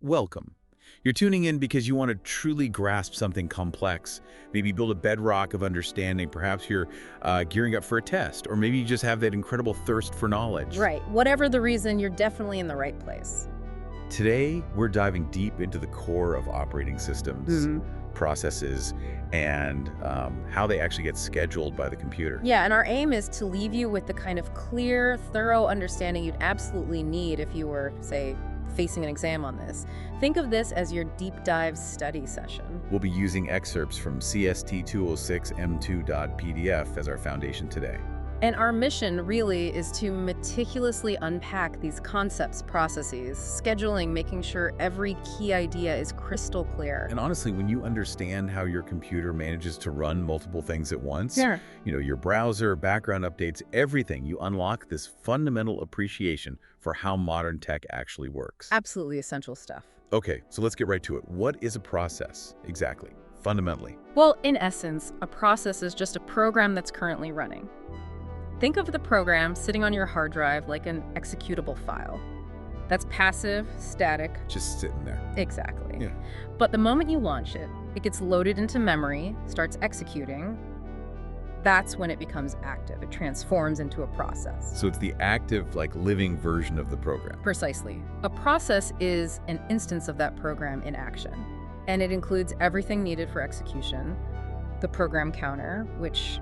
Welcome. You're tuning in because you want to truly grasp something complex, maybe build a bedrock of understanding. Perhaps you're gearing up for a test, or maybe you just have that incredible thirst for knowledge. Right. Whatever the reason, you're definitely in the right place. Today, we're diving deep into the core of operating systems, processes, and how they actually get scheduled by the computer. Yeah, and our aim is to leave you with the kind of clear, thorough understanding you'd absolutely need if you were, say, facing an exam on this. Think of this as your deep dive study session. We'll be using excerpts from CST 206M2.pdf as our foundation today. And our mission really is to meticulously unpack these concepts, processes, scheduling, making sure every key idea is crystal clear. And honestly, when you understand how your computer manages to run multiple things at once, Sure. your browser, background updates, everything, you unlock this fundamental appreciation for how modern tech actually works. Absolutely essential stuff. Okay, so let's get right to it. What is a process exactly, fundamentally? Well, in essence, a process is just a program that's currently running. Think of the program sitting on your hard drive like an executable file. That's passive, static. Just sitting there. Exactly. Yeah. But the moment you launch it, it gets loaded into memory, starts executing. That's when it becomes active. It transforms into a process. So it's the active, living version of the program. Precisely. A process is an instance of that program in action, and it includes everything needed for execution. The program counter, which,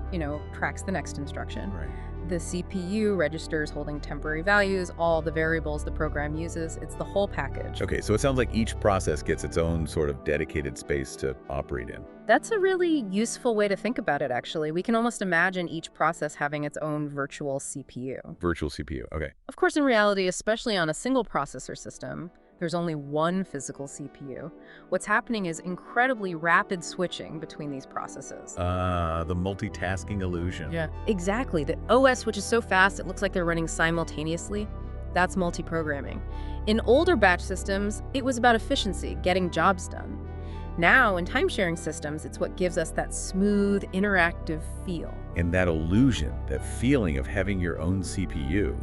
tracks the next instruction. Right. The CPU registers holding temporary values, all the variables the program uses. It's the whole package. Okay, so it sounds like each process gets its own sort of dedicated space to operate in. That's a really useful way to think about it, actually. We can almost imagine each process having its own virtual CPU. Virtual CPU, okay. Of course, in reality, especially on a single processor system, there's only one physical CPU. What's happening is incredibly rapid switching between these processes. The multitasking illusion. Yeah, exactly. The OS, which is so fast it looks like they're running simultaneously, that's multi-programming. In older batch systems, it was about efficiency, getting jobs done. Now, in time-sharing systems, it's what gives us that smooth, interactive feel. And that illusion, that feeling of having your own CPU,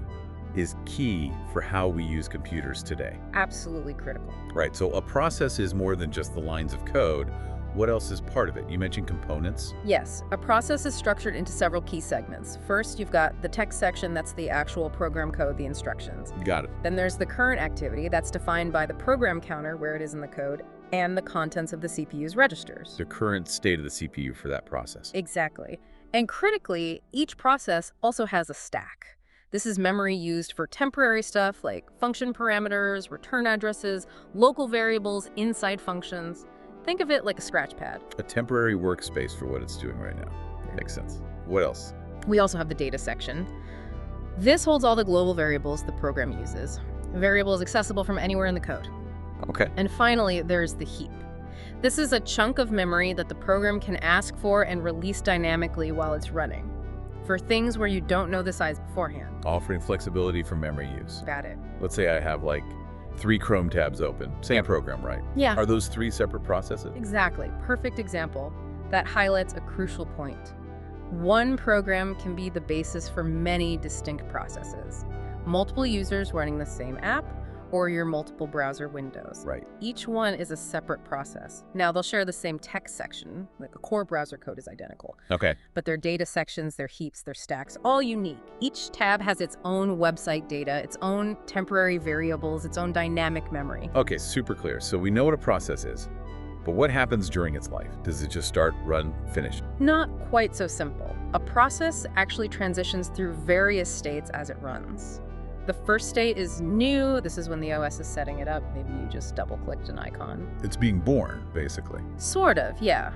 is key for how we use computers today. Absolutely critical. Right, so a process is more than just the lines of code. What else is part of it? You mentioned components. Yes, a process is structured into several key segments. First, you've got the text section, that's the actual program code, the instructions. Got it. Then there's the current activity, that's defined by the program counter, where it is in the code, and the contents of the CPU's registers. The current state of the CPU for that process. Exactly. And critically, each process also has a stack. This is memory used for temporary stuff like function parameters, return addresses, local variables, inside functions. Think of it like a scratch pad. A temporary workspace for what it's doing right now. Makes sense. What else? We also have the data section. This holds all the global variables the program uses. The variable is accessible from anywhere in the code. Okay. And finally, there's the heap. This is a chunk of memory that the program can ask for and release dynamically while it's running, for things where you don't know the size beforehand. Offering flexibility for memory use. Got it. Let's say I have 3 Chrome tabs open. Same program, right? Yeah. Are those 3 separate processes? Exactly. Perfect example. That highlights a crucial point. One program can be the basis for many distinct processes. Multiple users running the same app, or your multiple browser windows. Right. Each one is a separate process. Now, they'll share the same text section, like a core browser code is identical. Okay. But their data sections, their heaps, their stacks, all unique. Each tab has its own website data, its own temporary variables, its own dynamic memory. Okay, super clear. So we know what a process is. But what happens during its life? Does it just start, run, finish? Not quite so simple. A process actually transitions through various states as it runs. The first state is new. This is when the OS is setting it up. Maybe you just double-clicked an icon. It's being born, basically. Sort of, yeah.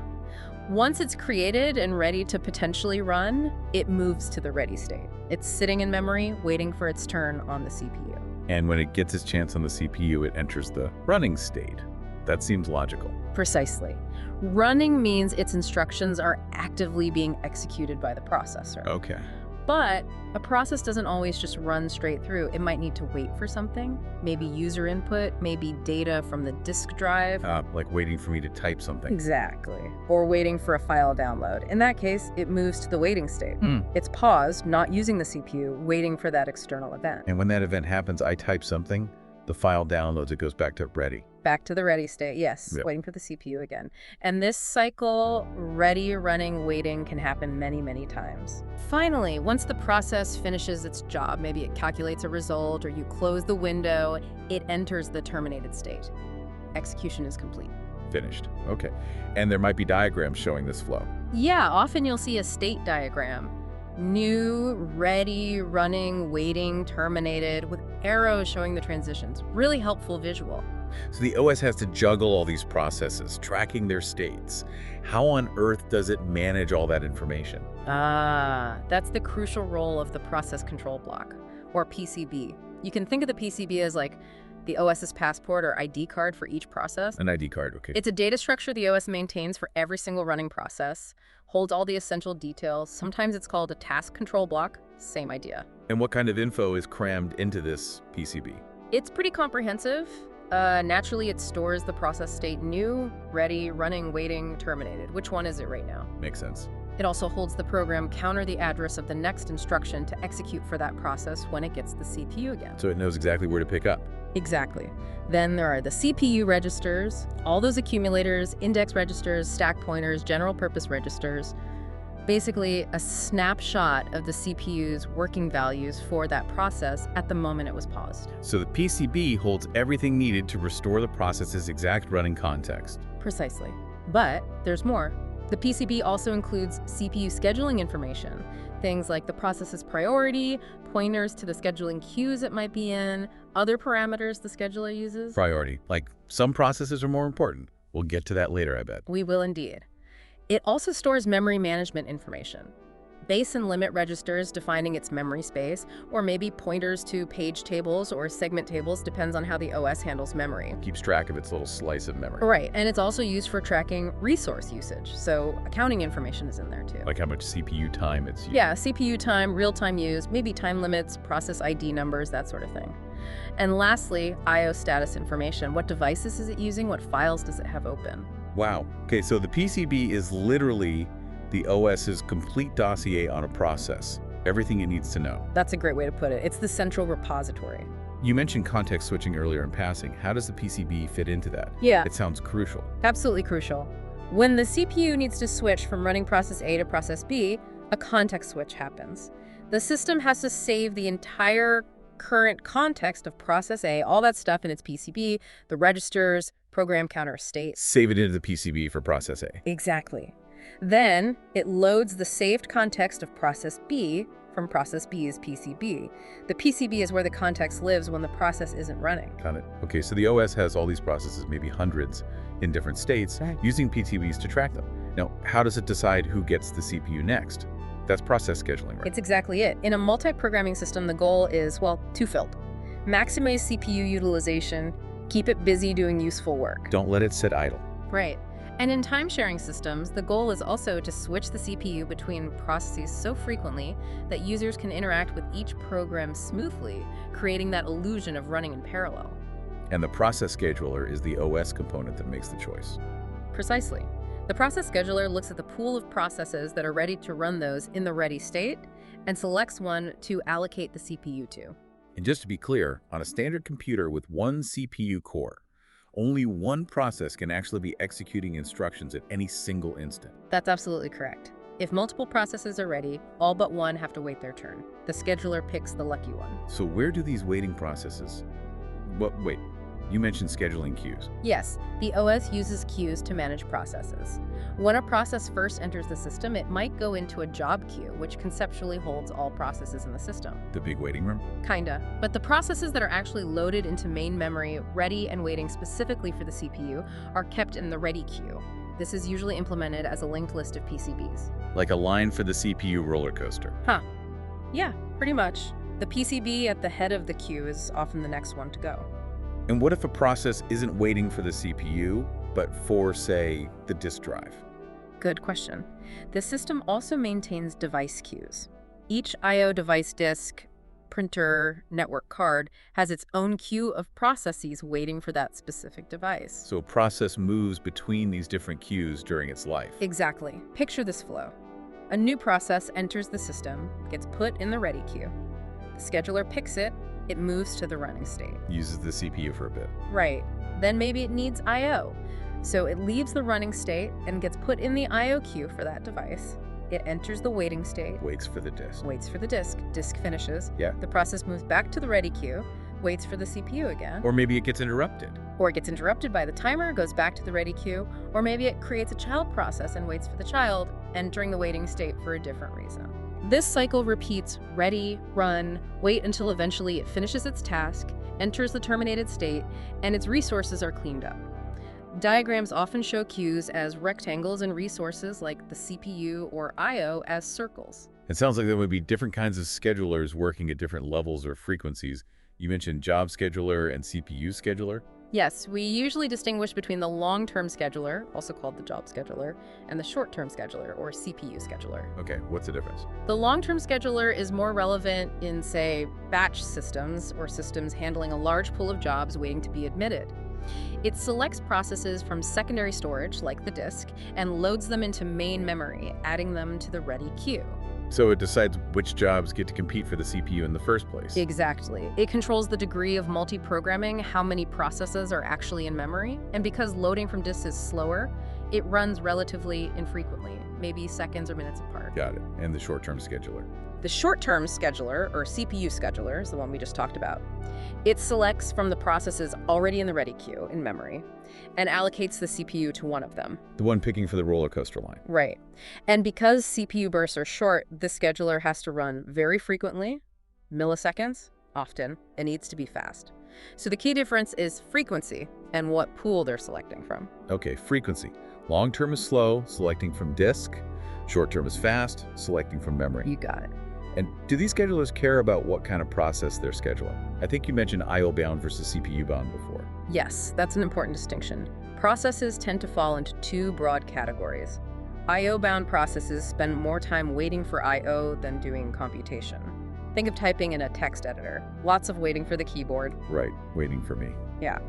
Once it's created and ready to potentially run, it moves to the ready state. It's sitting in memory, waiting for its turn on the CPU. And when it gets its chance on the CPU, it enters the running state. That seems logical. Precisely. Running means its instructions are actively being executed by the processor. Okay. But a process doesn't always just run straight through. It might need to wait for something, maybe user input, maybe data from the disk drive. Like waiting for me to type something. Exactly. Or waiting for a file download. In that case, it moves to the waiting state. Hmm. It's paused, not using the CPU, waiting for that external event. And when that event happens, I type something, the file downloads, it goes back to ready. Back to the ready state, yes, Yep. waiting for the CPU again. And this cycle, ready, running, waiting, can happen many, many times. Finally, once the process finishes its job, maybe it calculates a result or you close the window, it enters the terminated state. Execution is complete. Finished. Okay. And there might be diagrams showing this flow. Yeah, often you'll see a state diagram. New, ready, running, waiting, terminated, with arrows showing the transitions. Really helpful visual. So the OS has to juggle all these processes, tracking their states. How on earth does it manage all that information? That's the crucial role of the process control block, or PCB. You can think of the PCB as like the OS's passport or ID card for each process. An ID card, okay. It's a data structure the OS maintains for every single running process, holds all the essential details. Sometimes it's called a task control block, same idea. And what kind of info is crammed into this PCB? It's pretty comprehensive. Naturally, it stores the process state new, ready, running, waiting, terminated. Which one is it right now? Makes sense. It also holds the program counter the address of the next instruction to execute for that process when it gets the CPU again. So it knows exactly where to pick up. Exactly. Then there are the CPU registers, all those accumulators, index registers, stack pointers, general purpose registers. Basically, a snapshot of the CPU's working values for that process at the moment it was paused. So the PCB holds everything needed to restore the process's exact running context. Precisely. But there's more. The PCB also includes CPU scheduling information, things like the process's priority, pointers to the scheduling queues it might be in, other parameters the scheduler uses. Priority. Like some processes are more important. We'll get to that later, I bet. We will indeed. It also stores memory management information. Base and limit registers defining its memory space, or maybe pointers to page tables or segment tables, depends on how the OS handles memory. Keeps track of its little slice of memory. Right, and it's also used for tracking resource usage, so accounting information is in there too. Like how much CPU time it's using. Yeah, CPU time, real-time use, maybe time limits, process ID numbers, that sort of thing. And lastly, I/O status information. What devices is it using? What files does it have open? Wow. Okay, so the PCB is literally the OS's complete dossier on a process. Everything it needs to know. That's a great way to put it. It's the central repository. You mentioned context switching earlier in passing. How does the PCB fit into that? Yeah. It sounds crucial. Absolutely crucial. When the CPU needs to switch from running process A to process B, a context switch happens. The system has to save the entire current context of process A, all that stuff in its PCB, the registers, program counter state. Save it into the PCB for process A. Exactly. Then it loads the saved context of process B from process B's PCB. The PCB is where the context lives when the process isn't running. Got it. Okay, so the OS has all these processes, maybe hundreds, in different states, Right. using PCBs to track them. Now, how does it decide who gets the CPU next? That's process scheduling, right? It's exactly it. In a multi-programming system, the goal is, well, twofold. Maximize CPU utilization, keep it busy doing useful work. Don't let it sit idle. Right. And in time-sharing systems, the goal is also to switch the CPU between processes so frequently that users can interact with each program smoothly, creating that illusion of running in parallel. And the process scheduler is the OS component that makes the choice. Precisely. The process scheduler looks at the pool of processes that are ready to run those in the ready state and selects one to allocate the CPU to. And just to be clear, on a standard computer with one CPU core, only one process can actually be executing instructions at any single instant. That's absolutely correct. If multiple processes are ready, all but one have to wait their turn. The scheduler picks the lucky one. So where do these waiting processes... Well, wait, you mentioned scheduling queues. Yes, the OS uses queues to manage processes. When a process first enters the system, it might go into a job queue, which conceptually holds all processes in the system. The big waiting room? Kinda. But the processes that are actually loaded into main memory, ready and waiting specifically for the CPU, are kept in the ready queue. This is usually implemented as a linked list of PCBs. Like a line for the CPU roller coaster. Huh. Yeah, pretty much. The PCB at the head of the queue is often the next one to go. And what if a process isn't waiting for the CPU, but for, say, the disk drive? Good question. The system also maintains device queues. Each I/O device disk, printer, network card has its own queue of processes waiting for that specific device. So a process moves between these different queues during its life. Exactly. Picture this flow. A new process enters the system, gets put in the ready queue. The scheduler picks it, it moves to the running state. Uses the CPU for a bit. Right. then maybe it needs I/O. So it leaves the running state and gets put in the I/O queue for that device. It enters the waiting state, Waits for the disk. waits for the disk finishes. Yeah. The process moves back to the ready queue, waits for the CPU again. Or maybe it gets interrupted. Or it gets interrupted by the timer, goes back to the ready queue, or maybe it creates a child process and waits for the child, entering the waiting state for a different reason. This cycle repeats ready, run, wait until eventually it finishes its task, enters the terminated state, and its resources are cleaned up. Diagrams often show queues as rectangles and resources like the CPU or I/O as circles. It sounds like there would be different kinds of schedulers working at different levels or frequencies. You mentioned job scheduler and CPU scheduler. Yes, we usually distinguish between the long-term scheduler, also called the job scheduler, and the short-term scheduler, or CPU scheduler. Okay, what's the difference? The long-term scheduler is more relevant in, say, batch systems or systems handling a large pool of jobs waiting to be admitted. It selects processes from secondary storage, like the disk, and loads them into main memory, adding them to the ready queue. So it decides which jobs get to compete for the CPU in the first place. Exactly. It controls the degree of multi-programming, how many processes are actually in memory, and because loading from disks is slower, it runs relatively infrequently, maybe seconds or minutes apart. Got it. And the short-term scheduler. The short-term scheduler, or CPU scheduler, is the one we just talked about. It selects from the processes already in the ready queue in memory and allocates the CPU to one of them. The one picking for the roller coaster line. Right. And because CPU bursts are short, the scheduler has to run very frequently, milliseconds, often, and needs to be fast. So the key difference is frequency and what pool they're selecting from. Okay, frequency. Long-term is slow, selecting from disk. Short-term is fast, selecting from memory. You got it. And do these schedulers care about what kind of process they're scheduling? I think you mentioned I/O bound versus CPU bound before. Yes, that's an important distinction. Processes tend to fall into two broad categories. I/O-bound processes spend more time waiting for I/O than doing computation. Think of typing in a text editor. Lots of waiting for the keyboard. Right, waiting for me. Yeah.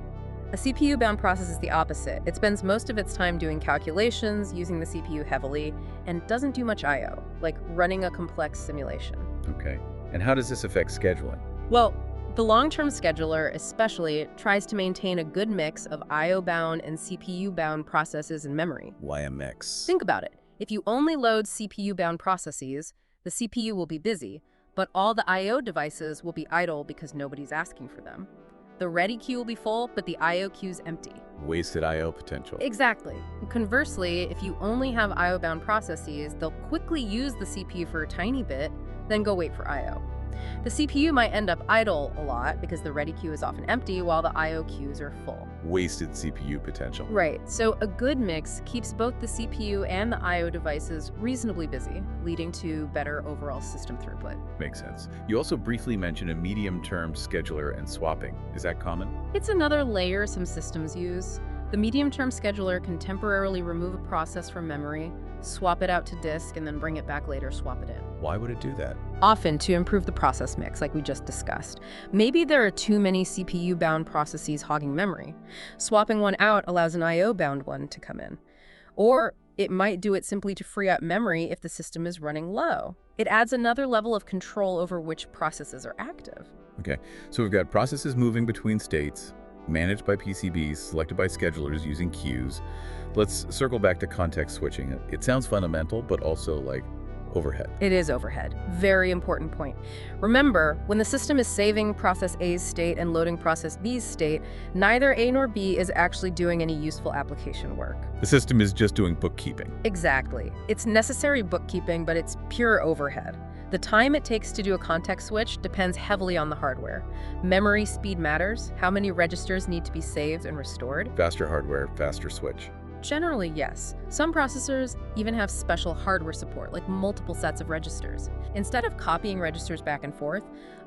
A CPU-bound process is the opposite. It spends most of its time doing calculations, using the CPU heavily, and doesn't do much I/O, like running a complex simulation. Okay. And how does this affect scheduling? Well, the long-term scheduler especially tries to maintain a good mix of I/O-bound and CPU-bound processes in memory. Why a mix? Think about it. If you only load CPU-bound processes, the CPU will be busy, but all the I/O devices will be idle because nobody's asking for them. The ready queue will be full, but the I/O queue's empty. Wasted I/O potential. Exactly. Conversely, if you only have I/O-bound processes, they'll quickly use the CPU for a tiny bit, then go wait for I/O. The CPU might end up idle a lot because the ready queue is often empty while the I/O queues are full. Wasted CPU potential. Right, so a good mix keeps both the CPU and the I/O devices reasonably busy, leading to better overall system throughput. Makes sense. You also briefly mentioned a medium-term scheduler and swapping. Is that common? It's another layer some systems use. The medium-term scheduler can temporarily remove a process from memory, swap it out to disk, and then bring it back later, swap it in. Why would it do that? Often to improve the process mix, like we just discussed. Maybe there are too many CPU-bound processes hogging memory. Swapping one out allows an I/O-bound one to come in. Or it might do it simply to free up memory if the system is running low. It adds another level of control over which processes are active. Okay, so we've got processes moving between states, managed by PCBs, selected by schedulers using queues. Let's circle back to context switching. It sounds fundamental, but also like overhead. It is overhead. Very important point. Remember, when the system is saving process A's state and loading process B's state, neither A nor B is actually doing any useful application work. The system is just doing bookkeeping. Exactly. It's necessary bookkeeping, but it's pure overhead. The time it takes to do a context switch depends heavily on the hardware. Memory speed matters. How many registers need to be saved and restored? Faster hardware, faster switch. Generally, yes. Some processors even have special hardware support, like multiple sets of registers. Instead of copying registers back and forth,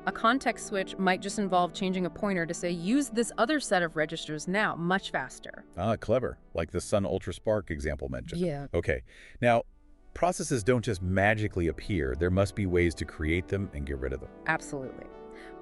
a context switch might just involve changing a pointer to say, use this other set of registers now, much faster. Ah, clever. Like the Sun Ultra Spark example mentioned. Yeah. Okay. Now, processes don't just magically appear. There must be ways to create them and get rid of them. Absolutely.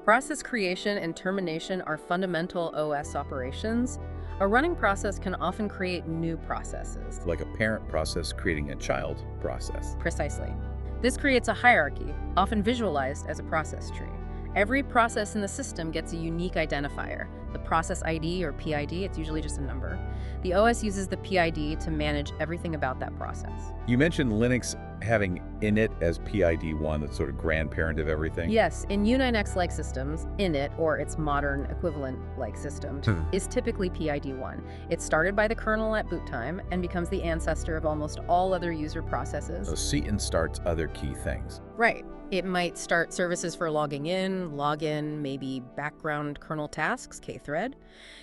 Process creation and termination are fundamental OS operations. A running process can often create new processes. Like a parent process creating a child process. Precisely. This creates a hierarchy, often visualized as a process tree. Every process in the system gets a unique identifier. The process ID or PID, it's usually just a number. The OS uses the PID to manage everything about that process. You mentioned Linux having init as PID1, that's sort of grandparent of everything. Yes, in U9X-like systems, init, or its modern equivalent-like system, is typically PID1. It's started by the kernel at boot time and becomes the ancestor of almost all other user processes. So Ceton starts other key things. Right. It might start services for logging in, login, maybe background kernel tasks, kthread,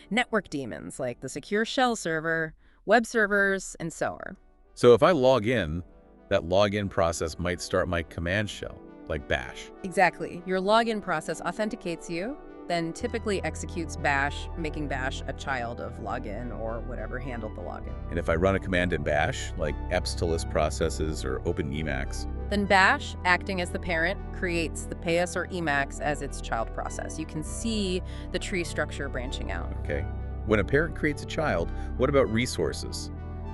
network daemons like the secure shell server, web servers, and so on. So if I log in, that login process might start my command shell, like bash. Exactly. Your login process authenticates you, then typically executes bash, making bash a child of login or whatever handled the login. And if I run a command in bash, like eps to list processes or open Emacs, then bash, acting as the parent, creates the PAES or Emacs as its child process. You can see the tree structure branching out. okay. When a parent creates a child, what about resources?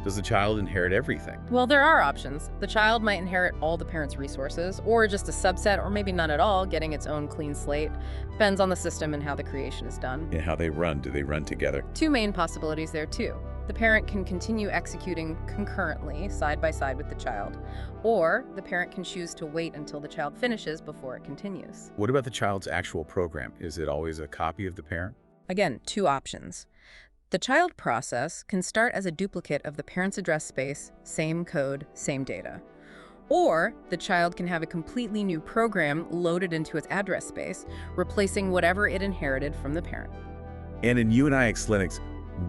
Does the child inherit everything? Well, there are options. The child might inherit all the parent's resources, or just a subset, or maybe none at all, getting its own clean slate. Depends on the system and how the creation is done. And how they run? Do they run together? Two main possibilities there, too. The parent can continue executing concurrently, side by side with the child, or the parent can choose to wait until the child finishes before it continues. What about the child's actual program? Is it always a copy of the parent? Again, two options. The child process can start as a duplicate of the parent's address space, same code, same data. Or the child can have a completely new program loaded into its address space, replacing whatever it inherited from the parent. And in UNIX Linux,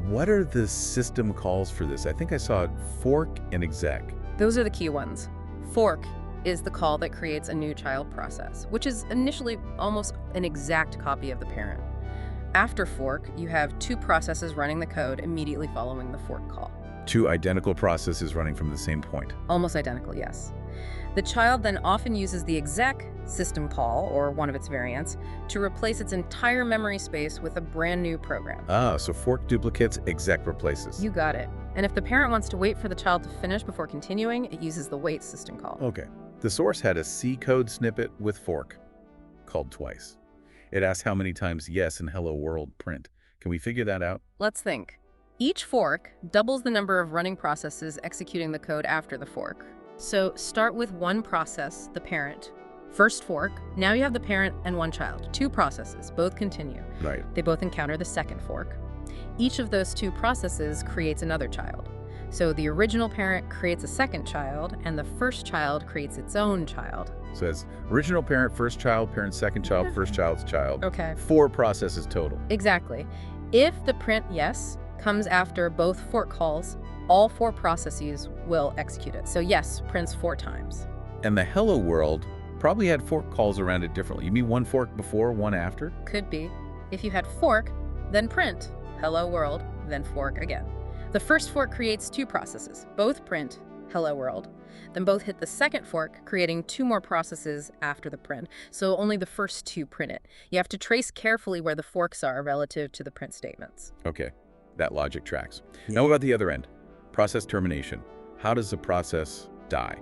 what are the system calls for this? I think I saw fork and exec. Those are the key ones. Fork is the call that creates a new child process, which is initially almost an exact copy of the parent. After fork, you have two processes running the code immediately following the fork call. Two identical processes running from the same point. Almost identical, yes. The child then often uses the exec system call, or one of its variants, to replace its entire memory space with a brand new program. Ah, so fork duplicates, exec replaces. You got it. And if the parent wants to wait for the child to finish before continuing, it uses the wait system call. Okay. The source had a C code snippet with fork, called twice. It asks how many times yes and hello world print. Can we figure that out? Let's think. Each fork doubles the number of running processes executing the code after the fork. So start with one process, the parent. First fork, now you have the parent and one child. Two processes, both continue. Right. They both encounter the second fork. Each of those two processes creates another child. So the original parent creates a second child, and the first child creates its own child. So it's original parent, first child, parent, second child, first child's child. Okay. 4 processes total. Exactly. If the print yes comes after both fork calls, all 4 processes will execute it. So yes prints 4 times. And the hello world probably had fork calls around it differently. You mean one fork before, one after? Could be. If you had fork, then print, hello world, then fork again. The first fork creates 2 processes, both print, hello world. Then both hit the second fork, creating 2 more processes after the print, so only the first 2 print it. You have to trace carefully where the forks are relative to the print statements. Okay, that logic tracks. Now what about the other end? Process termination. How does a process die?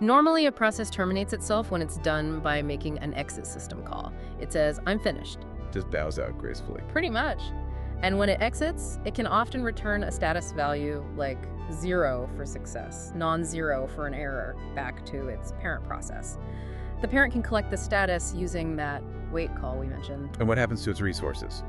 Normally, a process terminates itself when it's done by making an exit system call. It says, I'm finished. Just bows out gracefully. Pretty much. And when it exits, it can often return a status value like 0 for success, non-zero for an error, back to its parent process. The parent can collect the status using that wait call we mentioned. And what happens to its resources?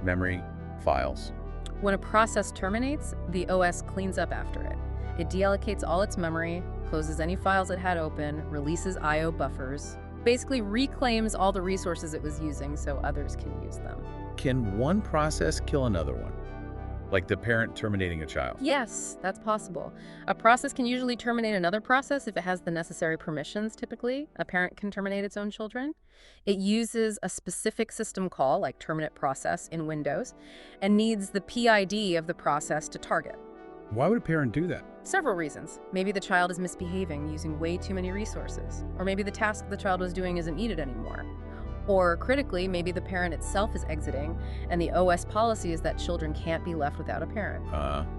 Memory, files. When a process terminates, the OS cleans up after it. It deallocates all its memory, closes any files it had open, releases I/O buffers, basically reclaims all the resources it was using so others can use them. Can one process kill another one? Like the parent terminating a child? Yes, that's possible. A process can usually terminate another process if it has the necessary permissions, typically. A parent can terminate its own children. It uses a specific system call, like terminate process in Windows, and needs the PID of the process to target. Why would a parent do that? Several reasons. Maybe the child is misbehaving, using way too many resources. Or maybe the task the child was doing isn't needed anymore. Or critically, maybe the parent itself is exiting, and the OS policy is that children can't be left without a parent.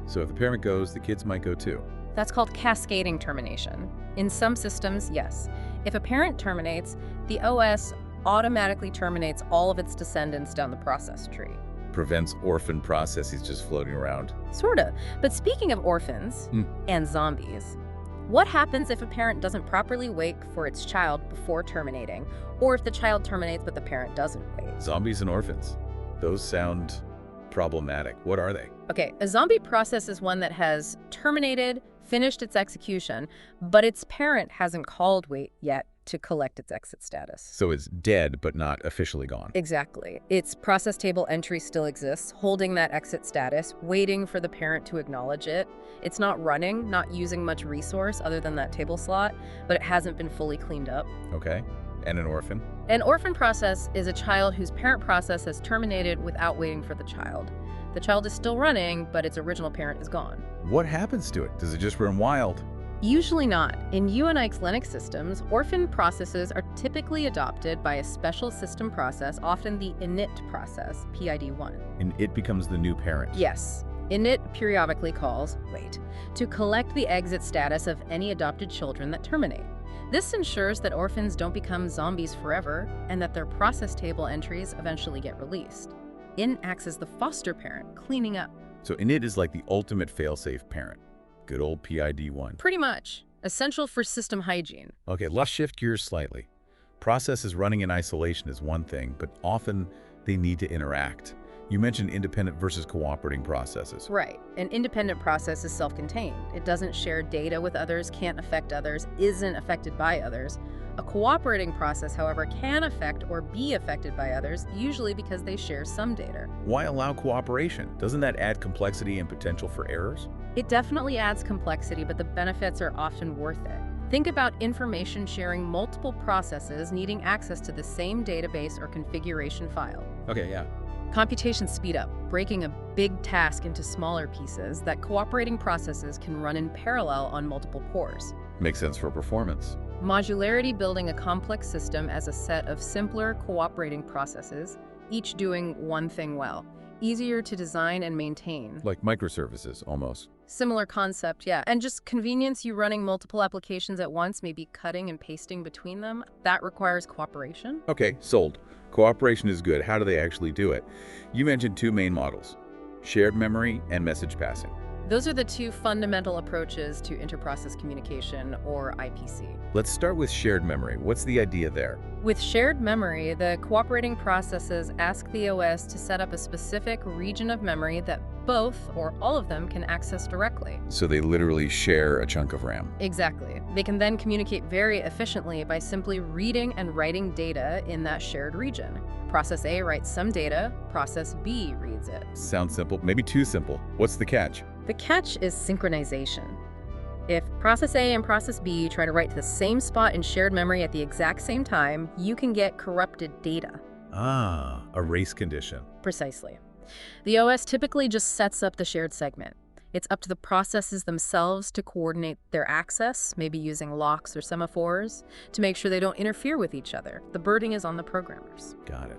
So if the parent goes, the kids might go too. That's called cascading termination. In some systems, yes. If a parent terminates, the OS automatically terminates all of its descendants down the process tree. Prevents orphan processes just floating around. Sorta. But speaking of orphans and zombies, what happens if a parent doesn't properly wait for its child before terminating, or if the child terminates but the parent doesn't wait? Zombies and orphans. Those sound problematic. What are they? Okay, a zombie process is one that has terminated, finished its execution, but its parent hasn't called wait yet to collect its exit status. So it's dead, but not officially gone. Exactly. Its process table entry still exists, holding that exit status, waiting for the parent to acknowledge it. It's not running, not using much resource other than that table slot, but it hasn't been fully cleaned up. Okay. And an orphan? An orphan process is a child whose parent process has terminated without waiting for the child. The child is still running, but its original parent is gone. What happens to it? Does it just run wild? Usually not. In UNIX Linux systems, orphan processes are typically adopted by a special system process, often the init process, PID1. And it becomes the new parent? Yes. Init periodically calls wait to collect the exit status of any adopted children that terminate. This ensures that orphans don't become zombies forever and that their process table entries eventually get released. In acts as the foster parent, cleaning up. So init is like the ultimate fail-safe parent. Good old PID1. Pretty much. Essential for system hygiene. Okay, let's shift gears slightly. Processes running in isolation is one thing, but often they need to interact. You mentioned independent versus cooperating processes. Right. An independent process is self-contained. It doesn't share data with others, can't affect others, isn't affected by others. A cooperating process, however, can affect or be affected by others, usually because they share some data. Why allow cooperation? Doesn't that add complexity and potential for errors? It definitely adds complexity, but the benefits are often worth it. Think about information sharing multiple processes needing access to the same database or configuration file. Okay, yeah. Computation speed up, breaking a big task into smaller pieces that cooperating processes can run in parallel on multiple cores. Makes sense for performance. Modularity, building a complex system as a set of simpler cooperating processes, each doing one thing well. Easier to design and maintain. Like microservices, almost. Similar concept, yeah. And just convenience, you running multiple applications at once, maybe cutting and pasting between them. That requires cooperation. Okay, sold. Cooperation is good. How do they actually do it? You mentioned two main models, shared memory and message passing. Those are the two fundamental approaches to interprocess communication, or IPC. Let's start with shared memory. What's the idea there? With shared memory, the cooperating processes ask the OS to set up a specific region of memory that both or all of them can access directly. So they literally share a chunk of RAM. Exactly. They can then communicate very efficiently by simply reading and writing data in that shared region. Process A writes some data, process B reads it. Sounds simple, maybe too simple. What's the catch? The catch is synchronization. If process A and process B try to write to the same spot in shared memory at the exact same time, you can get corrupted data. Ah, a race condition. Precisely. The OS typically just sets up the shared segment. It's up to the processes themselves to coordinate their access, maybe using locks or semaphores, to make sure they don't interfere with each other. The burden is on the programmers. Got it.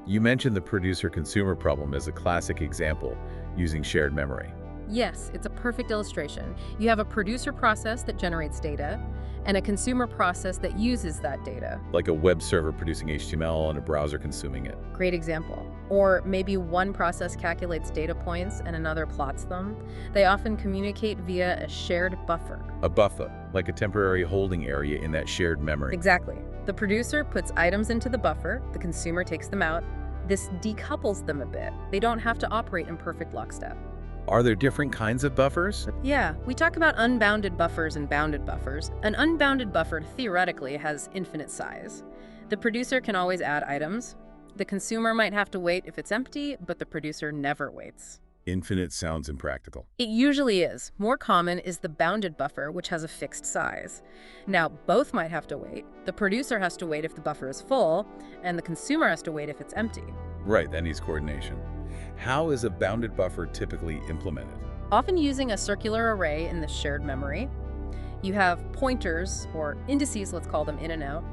You mentioned the producer-consumer problem as a classic example using shared memory. Yes, it's a perfect illustration. You have a producer process that generates data, and a consumer process that uses that data. Like a web server producing HTML and a browser consuming it. Great example. Or maybe one process calculates data points and another plots them. They often communicate via a shared buffer. A buffer, like a temporary holding area in that shared memory. Exactly. The producer puts items into the buffer, the consumer takes them out. This decouples them a bit. They don't have to operate in perfect lockstep. Are there different kinds of buffers? Yeah, we talk about unbounded buffers and bounded buffers. An unbounded buffer theoretically has infinite size. The producer can always add items. The consumer might have to wait if it's empty, but the producer never waits. Infinite sounds impractical. It usually is. More common is the bounded buffer, which has a fixed size. Now, both might have to wait. The producer has to wait if the buffer is full, and the consumer has to wait if it's empty. Right, that needs coordination. How is a bounded buffer typically implemented? Often using a circular array in the shared memory. You have pointers, or indices, let's call them, in and out.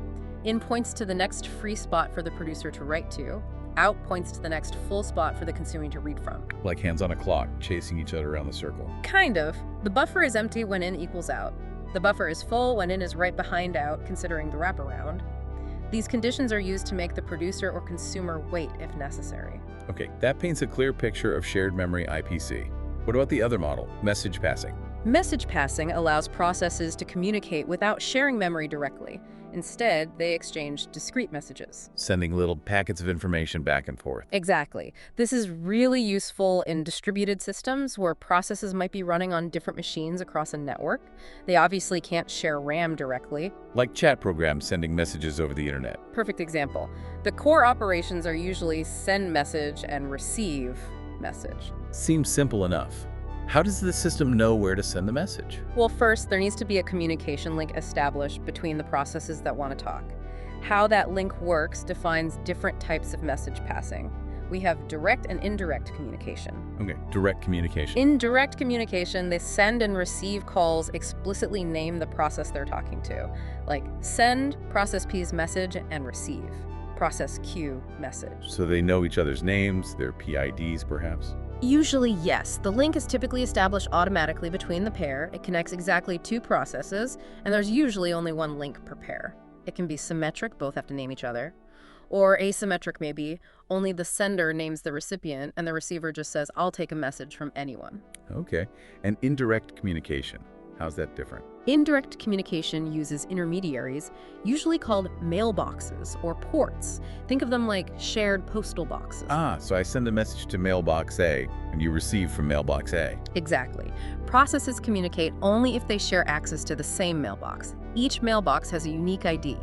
In points to the next free spot for the producer to write to. Out points to the next full spot for the consumer to read from. Like hands on a clock, chasing each other around the circle. Kind of. The buffer is empty when in equals out. The buffer is full when in is right behind out, considering the wraparound. These conditions are used to make the producer or consumer wait if necessary. Okay, that paints a clear picture of shared memory IPC. What about the other model, message passing? Message passing allows processes to communicate without sharing memory directly. Instead, they exchange discrete messages. Sending little packets of information back and forth. Exactly. This is really useful in distributed systems where processes might be running on different machines across a network. They obviously can't share RAM directly. Like chat programs sending messages over the internet. Perfect example. The core operations are usually send message and receive message. Seems simple enough. How does the system know where to send the message? Well, first, there needs to be a communication link established between the processes that want to talk. How that link works defines different types of message passing. We have direct and indirect communication. Okay, direct communication. In direct communication, they send and receive calls explicitly name the process they're talking to, like send process P's message and receive process Q message. So they know each other's names, their PIDs perhaps? Usually, yes. The link is typically established automatically between the pair. It connects exactly two processes, and there's usually only one link per pair. It can be symmetric, both have to name each other, or asymmetric maybe, only the sender names the recipient and the receiver just says, I'll take a message from anyone. Okay, and indirect communication. How's that different? Indirect communication uses intermediaries, usually called mailboxes or ports. Think of them like shared postal boxes. Ah, so I send a message to mailbox A, and you receive from mailbox A. Exactly. Processes communicate only if they share access to the same mailbox. Each mailbox has a unique ID.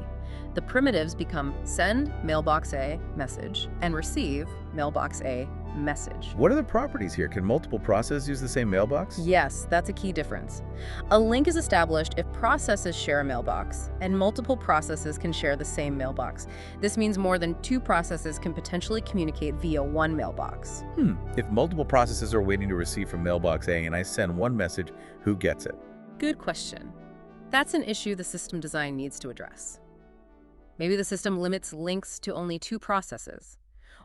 The primitives become send mailbox A message and receive mailbox A message. What are the properties here? Can multiple processes use the same mailbox? Yes, that's a key difference. A link is established if processes share a mailbox, and multiple processes can share the same mailbox. This means more than two processes can potentially communicate via one mailbox. If multiple processes are waiting to receive from mailbox A and I send one message, who gets it? Good question. That's an issue the system design needs to address. Maybe the system limits links to only two processes.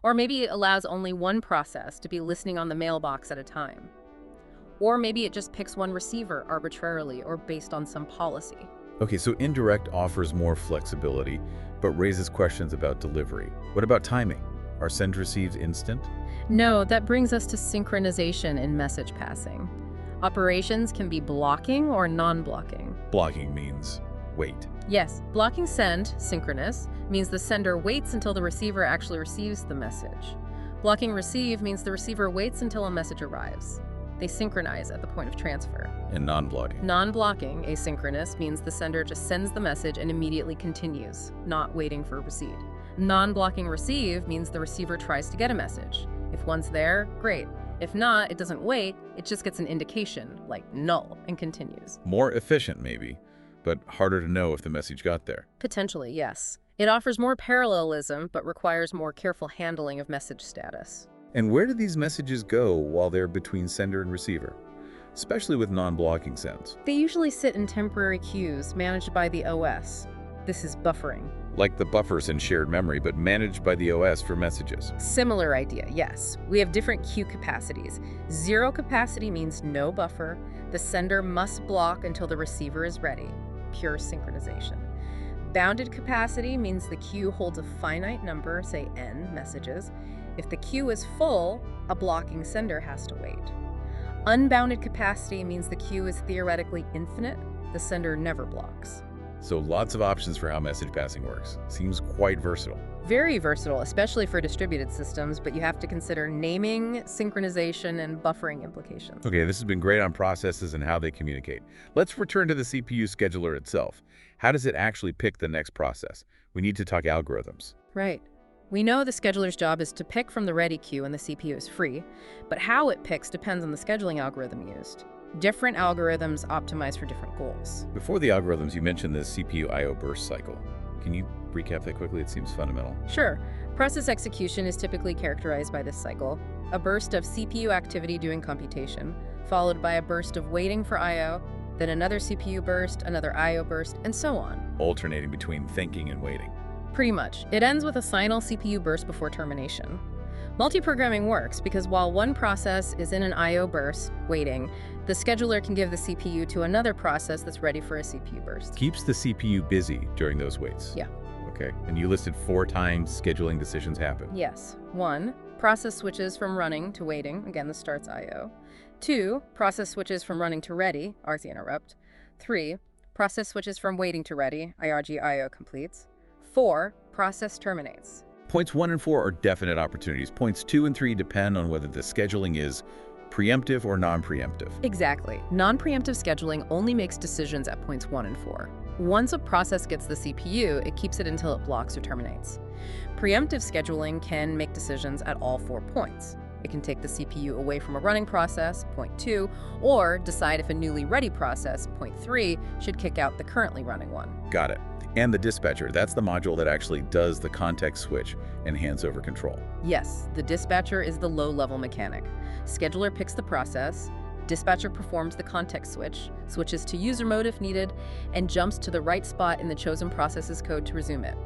Or maybe it allows only one process to be listening on the mailbox at a time. Or maybe it just picks one receiver arbitrarily or based on some policy. Okay, so indirect offers more flexibility, but raises questions about delivery. What about timing? Are send receives instant? No, that brings us to synchronization in message passing. Operations can be blocking or non-blocking. Blocking means wait. Yes, blocking send, synchronous, means the sender waits until the receiver actually receives the message. Blocking receive means the receiver waits until a message arrives. They synchronize at the point of transfer. And non-blocking? Non-blocking, asynchronous, means the sender just sends the message and immediately continues, not waiting for receipt. Non-blocking receive means the receiver tries to get a message. If one's there, great. If not, it doesn't wait, it just gets an indication, like null, and continues. More efficient, maybe, but harder to know if the message got there. Potentially, yes. It offers more parallelism, but requires more careful handling of message status. And where do these messages go while they're between sender and receiver? Especially with non-blocking sends. They usually sit in temporary queues managed by the OS. This is buffering. Like the buffers in shared memory, but managed by the OS for messages. Similar idea, yes. We have different queue capacities. Zero capacity means no buffer. The sender must block until the receiver is ready. Pure synchronization. Bounded capacity means the queue holds a finite number, say n, messages. If the queue is full, a blocking sender has to wait. Unbounded capacity means the queue is theoretically infinite. The sender never blocks. So lots of options for how message passing works. Seems quite versatile. Very versatile, especially for distributed systems, but you have to consider naming, synchronization, and buffering implications. Okay, this has been great on processes and how they communicate. Let's return to the CPU scheduler itself. How does it actually pick the next process? We need to talk algorithms. Right. We know the scheduler's job is to pick from the ready queue and the CPU is free, but how it picks depends on the scheduling algorithm used. Different algorithms optimize for different goals. Before the algorithms, you mentioned the CPU I/O burst cycle. Can you recap that quickly? It seems fundamental. Sure. Process execution is typically characterized by this cycle: a burst of CPU activity doing computation, followed by a burst of waiting for I/O, then another CPU burst, another I/O burst, and so on. Alternating between thinking and waiting. Pretty much. It ends with a final CPU burst before termination. Multiprogramming works because while one process is in an I/O burst, waiting, the scheduler can give the CPU to another process that's ready for a CPU burst. Keeps the CPU busy during those waits. Yeah. Okay, and you listed 4 times scheduling decisions happen. Yes. 1, process switches from running to waiting. Again, this starts I/O. 2, process switches from running to ready, RC interrupt. 3, process switches from waiting to ready, IRG I/O completes. 4, process terminates. Points 1 and 4 are definite opportunities. Points 2 and 3 depend on whether the scheduling is preemptive or non-preemptive. Exactly. Non-preemptive scheduling only makes decisions at points 1 and 4. Once a process gets the CPU, it keeps it until it blocks or terminates. Preemptive scheduling can make decisions at all 4 points. It can take the CPU away from a running process, point 2, or decide if a newly ready process, point 3, should kick out the currently running one. Got it. And the dispatcher, that's the module that actually does the context switch and hands over control. Yes, the dispatcher is the low-level mechanic. Scheduler picks the process, dispatcher performs the context switch, switches to user mode if needed, and jumps to the right spot in the chosen process's code to resume it.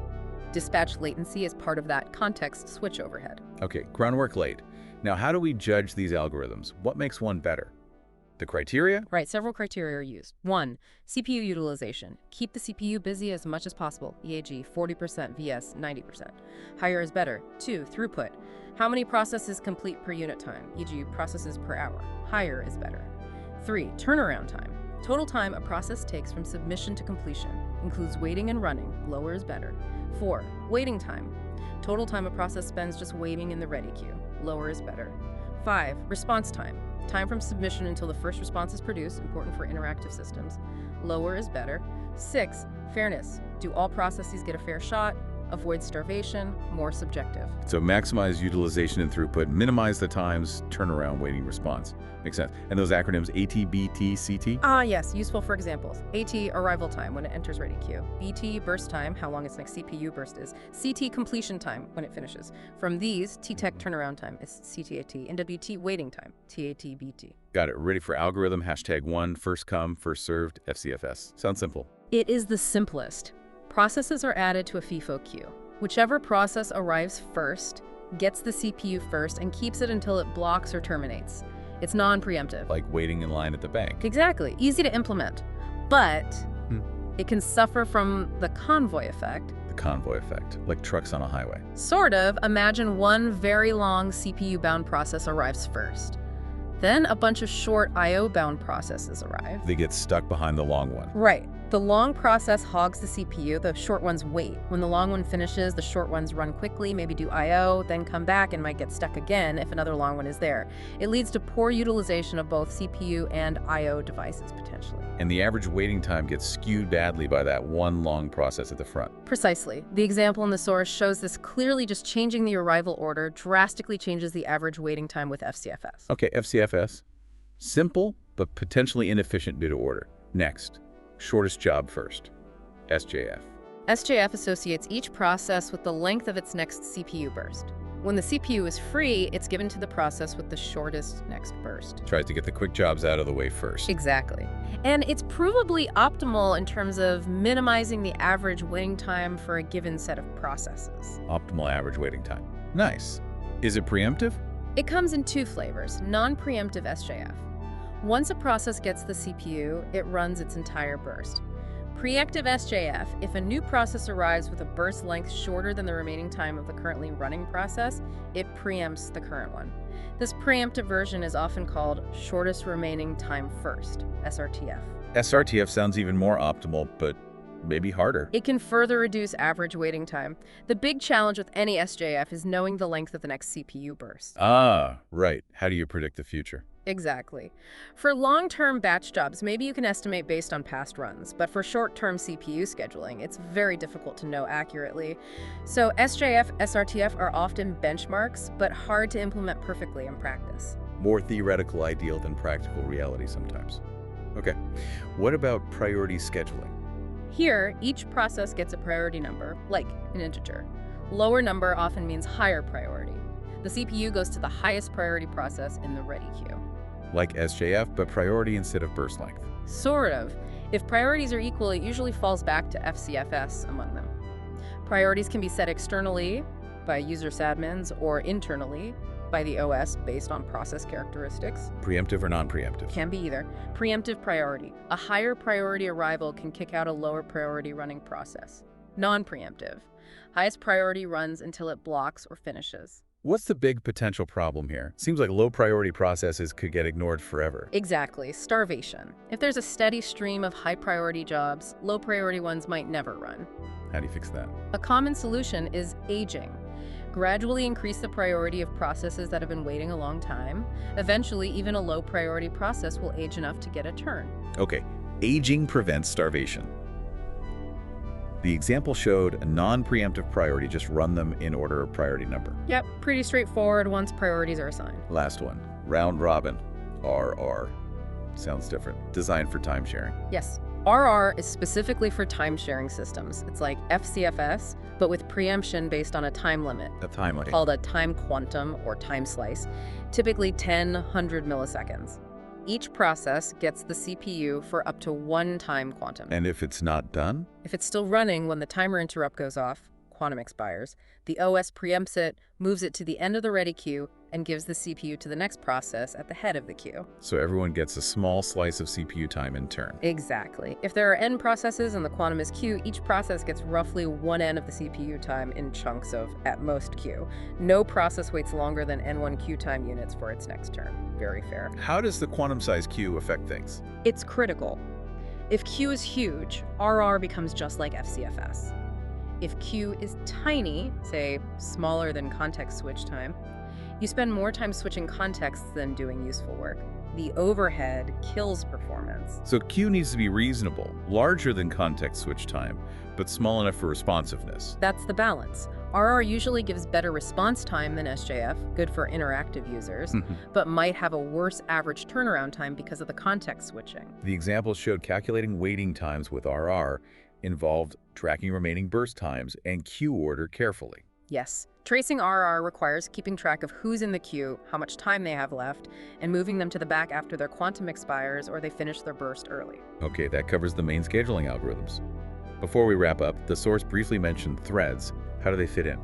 Dispatch latency is part of that context switch overhead. Okay, groundwork laid. Now, how do we judge these algorithms? What makes one better? The criteria? Right, several criteria are used. 1, CPU utilization. Keep the CPU busy as much as possible, EAG 40% vs 90%. Higher is better. 2, throughput. How many processes complete per unit time, e.g. processes per hour. Higher is better. 3, turnaround time. Total time a process takes from submission to completion. Includes waiting and running. Lower is better. 4, waiting time. Total time a process spends just waiting in the ready queue. Lower is better. 5, response time. Time from submission until the first response is produced, important for interactive systems. Lower is better. 6, fairness. Do all processes get a fair shot? Avoid starvation, more subjective. So maximize utilization and throughput, minimize the times, turnaround, waiting, response. Makes sense. And those acronyms, AT, BT, CT? Yes, useful for examples. AT, arrival time, when it enters ready queue. BT, burst time, how long its next CPU burst is. CT, completion time, when it finishes. From these, TTEC turnaround time is CTAT, and WT, waiting time, TAT-BT. Got it. Ready for algorithm, #1, first come, first served, FCFS. Sounds simple. It is the simplest. Processes are added to a FIFO queue. Whichever process arrives first, gets the CPU first, and keeps it until it blocks or terminates. It's non-preemptive. Like waiting in line at the bank. Exactly. Easy to implement. But it can suffer from the convoy effect. The convoy effect, like trucks on a highway. Sort of. Imagine one very long CPU-bound process arrives first. Then a bunch of short I/O-bound processes arrive. They get stuck behind the long one. Right. The long process hogs the CPU, the short ones wait. When the long one finishes, the short ones run quickly, maybe do I/O, then come back and might get stuck again if another long one is there. It leads to poor utilization of both CPU and I/O devices, potentially. And the average waiting time gets skewed badly by that one long process at the front. Precisely. The example in the source shows this clearly. Just changing the arrival order drastically changes the average waiting time with FCFS. Okay, FCFS. Simple, but potentially inefficient due to order. Next. Shortest job first, SJF. SJF associates each process with the length of its next CPU burst. When the CPU is free, it's given to the process with the shortest next burst. Tries to get the quick jobs out of the way first. Exactly. And it's provably optimal in terms of minimizing the average waiting time for a given set of processes. Optimal average waiting time. Nice. Is it preemptive? It comes in 2 flavors, non-preemptive SJF. Once a process gets the CPU, it runs its entire burst. Preemptive SJF, if a new process arrives with a burst length shorter than the remaining time of the currently running process, it preempts the current one. This preemptive version is often called shortest remaining time first, SRTF. SRTF sounds even more optimal, but maybe harder. It can further reduce average waiting time. The big challenge with any SJF is knowing the length of the next CPU burst. Ah, right. How do you predict the future? Exactly. For long-term batch jobs, maybe you can estimate based on past runs, but for short-term CPU scheduling, it's very difficult to know accurately. So SJF, SRTF are often benchmarks, but hard to implement perfectly in practice. More theoretical ideal than practical reality sometimes. Okay. What about priority scheduling? Here, each process gets a priority number, like an integer. Lower number often means higher priority. The CPU goes to the highest priority process in the ready queue. Like SJF, but priority instead of burst length. Sort of. If priorities are equal, it usually falls back to FCFS among them. Priorities can be set externally by user admins or internally by the OS based on process characteristics. Preemptive or non-preemptive? Can be either. Preemptive priority. A higher priority arrival can kick out a lower priority running process. Non-preemptive. Highest priority runs until it blocks or finishes. What's the big potential problem here? Seems like low-priority processes could get ignored forever. Exactly, starvation. If there's a steady stream of high-priority jobs, low-priority ones might never run. How do you fix that? A common solution is aging. Gradually increase the priority of processes that have been waiting a long time. Eventually, even a low-priority process will age enough to get a turn. Okay, aging prevents starvation. The example showed a non-preemptive priority, just run them in order of priority number. Yep, pretty straightforward once priorities are assigned. Last one, round robin, RR. Sounds different. Designed for time sharing. Yes, RR is specifically for time-sharing systems. It's like FCFS, but with preemption based on a time limit, A time limit. called a time quantum or time slice, typically 100 milliseconds. Each process gets the CPU for up to one time quantum. And if it's not done? If it's still running when the timer interrupt goes off, quantum expires, the OS preempts it, moves it to the end of the ready queue, and gives the CPU to the next process at the head of the queue. So everyone gets a small slice of CPU time in turn. Exactly. If there are n processes and the quantum is q, each process gets roughly 1 n of the CPU time in chunks of, at most, q. No process waits longer than n1 q time units for its next turn. Very fair. How does the quantum size queue affect things? It's critical. If q is huge, RR becomes just like FCFS. If q is tiny, say smaller than context switch time, you spend more time switching contexts than doing useful work. The overhead kills performance. So queue needs to be reasonable, larger than context switch time, but small enough for responsiveness. That's the balance. RR usually gives better response time than SJF, good for interactive users, but might have a worse average turnaround time because of the context switching. The example showed calculating waiting times with RR involved tracking remaining burst times and queue order carefully. Yes. Tracing RR requires keeping track of who's in the queue, how much time they have left, and moving them to the back after their quantum expires or they finish their burst early. Okay, that covers the main scheduling algorithms. Before we wrap up, the source briefly mentioned threads. How do they fit in?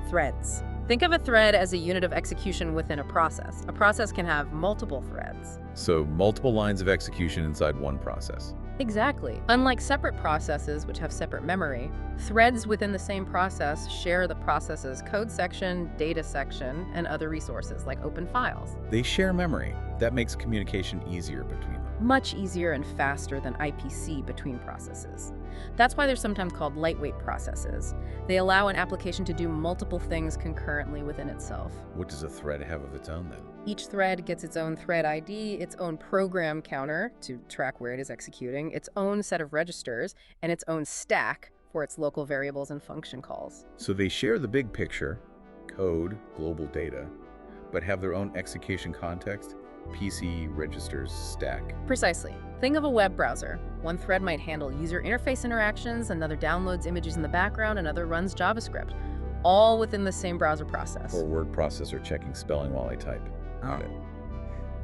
Threads. Think of a thread as a unit of execution within a process. A process can have multiple threads. So multiple lines of execution inside one process. Exactly. Unlike separate processes, which have separate memory, threads within the same process share the process's code section, data section, and other resources like open files. They share memory. That makes communication easier between them. Much easier and faster than IPC between processes. That's why they're sometimes called lightweight processes. They allow an application to do multiple things concurrently within itself. What does a thread have of its own then? Each thread gets its own thread ID, its own program counter to track where it is executing, its own set of registers, and its own stack for its local variables and function calls. So they share the big picture, code, global data, but have their own execution context, PC, registers, stack. Precisely. Think of a web browser. One thread might handle user interface interactions, another downloads images in the background, another runs JavaScript, all within the same browser process. Or word processor checking spelling while I type. Got it.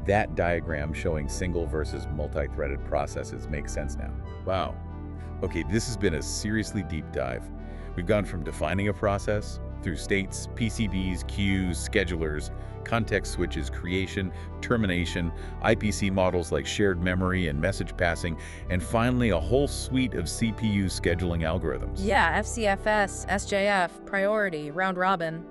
That diagram showing single versus multi-threaded processes makes sense now. Wow. Okay, this has been a seriously deep dive. We've gone from defining a process through states, PCBs, queues, schedulers, context switches, creation, termination, IPC models like shared memory and message passing, and finally a whole suite of CPU scheduling algorithms. Yeah, FCFS, SJF, priority, round robin.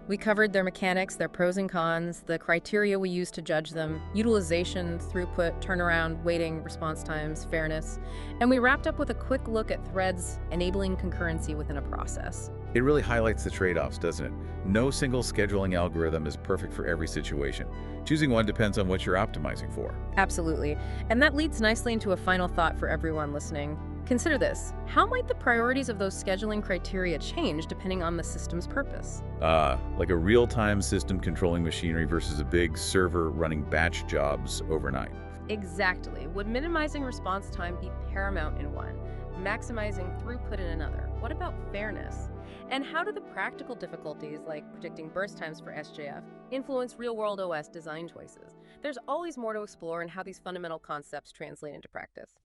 We covered their mechanics, their pros and cons, the criteria we use to judge them, utilization, throughput, turnaround, waiting, response times, fairness, and we wrapped up with a quick look at threads enabling concurrency within a process. It really highlights the trade-offs, doesn't it? No single scheduling algorithm is perfect for every situation. Choosing one depends on what you're optimizing for. Absolutely. And that leads nicely into a final thought for everyone listening. Consider this. How might the priorities of those scheduling criteria change depending on the system's purpose? Like a real-time system controlling machinery versus a big server running batch jobs overnight. Exactly. Would minimizing response time be paramount in one, maximizing throughput in another? What about fairness? And how do the practical difficulties, like predicting burst times for SJF, influence real-world OS design choices? There's always more to explore in how these fundamental concepts translate into practice.